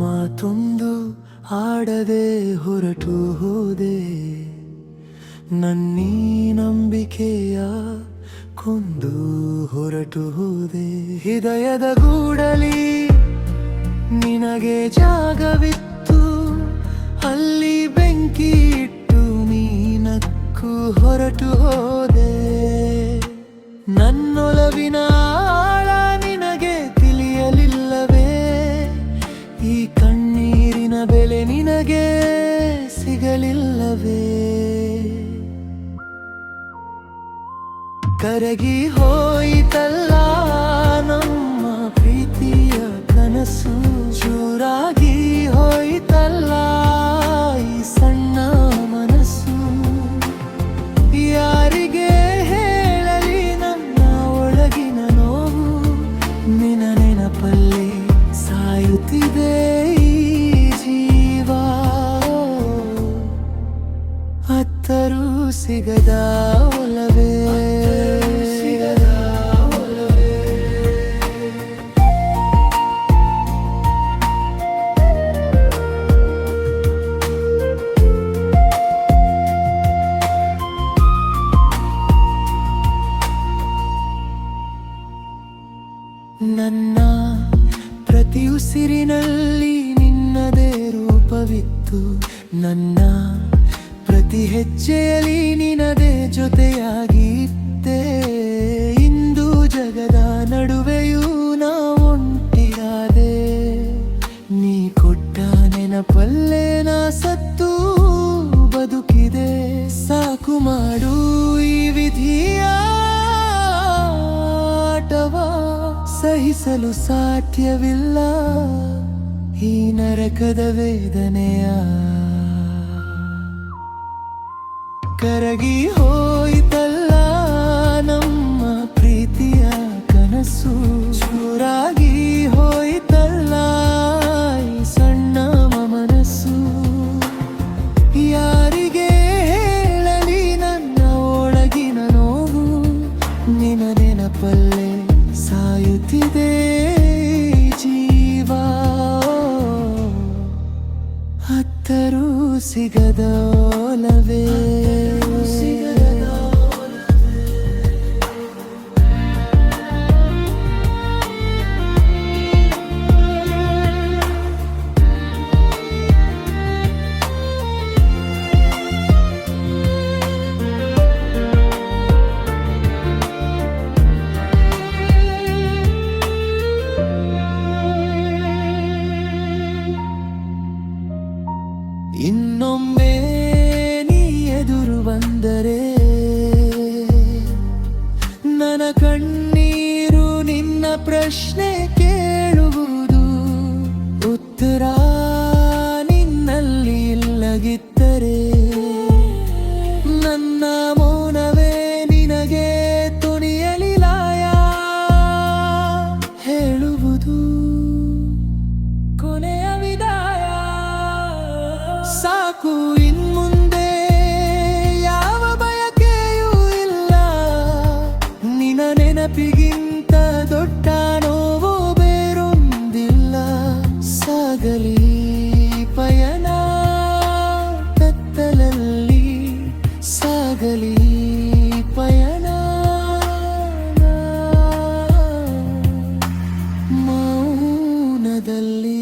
ಮಾತೊಂದು ಆಡದೆ ಹೊರಟು ಹೋದೆ, ನನ್ನೀ ನಂಬಿಕೆಯ ಕೊಂದು ಹೊರಟು ಹೋದೆ. ಹೃದಯದ ಗೂಡಲಿ ನಿನಗೆ ಜಾಗವಿತ್ತು, ಅಲ್ಲಿ ಬೆಂಕಿ ಇಟ್ಟು ನೀನಕ್ಕೂ ಹೊರಟು ಹೋದೆ. ನನ್ನೊಲವಿನ ಆಳ ನಿನಗೆ ತಿಳಿಯಲಿಲ್ಲವೇ? ಈ ಕಣ್ಣೀರಿನ ಬೆಲೆ ನಿನಗೆ ಸಿಗಲಿಲ್ಲವೇ? ಕರಗಿ ಹೋಯಿತಲ್ಲ ನಮ್ಮ ಪ್ರೀತಿಯ ಕನಸು, ಚೂರಾಗಿ ಹೋಯಿತಲ್ಲ ಈ ಸಣ್ಣ ಮನಸ್ಸು. ಯಾರಿಗೆ ಹೇಳಲಿ ನನ್ನ ಒಳಗಿನ ನೋವು, ನಿನ್ನ ನೆನಪಲ್ಲಿ ಸಾಯುತ್ತಿದೆ ಈ ಜೀವ. ಅತ್ತರೂ ಸಿಗದ ಒಲವೇ, ನನ್ನ ಪ್ರತಿ ಉಸಿರಿನಲ್ಲಿ ನಿನ್ನದೇ ರೂಪವಿತ್ತು, ನನ್ನ ಪ್ರತಿ ಹೆಜ್ಜೆಯಲ್ಲಿ ನಿನ್ನದೇ ಜೊತೆಯಾಗಿದ್ದೆ. ಇಂದು ಜಗದ ನಡುವೆಯೂ ನಾ ಒಂಟಿಯಾದೆ, ನೀ ಕೊಟ್ಟ ನೆನಪಲ್ಲೇ ನಾ ಸತ್ತು ಬದುಕಿದೆ. ಸಾಕು ಮಾಡು ಈ ವಿಧಿಯ ಆಟವಾ, ಸಹಿಸಲು ಸಾಧ್ಯವಿಲ್ಲ ಈ ನರಕದ ವೇದನೆಯ. ಕರಗಿ ಹೋಯಿತಲ್ಲ ನಮ್ಮ ಪ್ರೀತಿಯ ಕನಸು, ಚೂರಾಗಿ ಹೋಯಿತಲ್ಲ ಈ ಸಣ್ಣ ಮನಸ್ಸು. ಯಾರಿಗೆ ಹೇಳಲಿ ನನ್ನ ಒಳಗಿನ ನೋವು, ನಿನ್ನ ನೆನಪಲ್ಲೇ ಸಾಯುತ್ತಿದೆ ಜೀವ. ಹತ್ತರೂ ಸಿಗದ ಒಲವೇ, ಇನ್ನೊಮ್ಮೆ ನೀ ಎದುರು ಬಂದರೆ ನನ್ನ ಕಣ್ಣೀರು ನಿನ್ನ ಪ್ರಶ್ನೆ ಕೇಳುವುದು. ಉತ್ತರ ನಿನ್ನಲ್ಲಿ ಇಲ್ಲಗಿದ್ದರೆ ನನ್ನ ಮೌನವೇ ನಿನಗೆ ತುಣಿಯಲಿ ಲಾಯ ಹೇಳುವುದು. ಕೊನೆಯ ವಿದಾಯ ಸಾಕು, ಇನ್ಮುಂದೆ ಯಾವ ಬಯಕೆಯೂ ಇಲ್ಲ. ನಿನ್ನ ನೆನಪಿಗಿಂತ ದೊಡ್ಡ ನೋವು ಬೇರೊಂದಿಲ್ಲ. ಸಾಗಲಿ ಪಯಣ ಕತ್ತಲಲ್ಲಿ, ಸಾಗಲಿ ಪಯಣ ಮೌನದಲ್ಲಿ.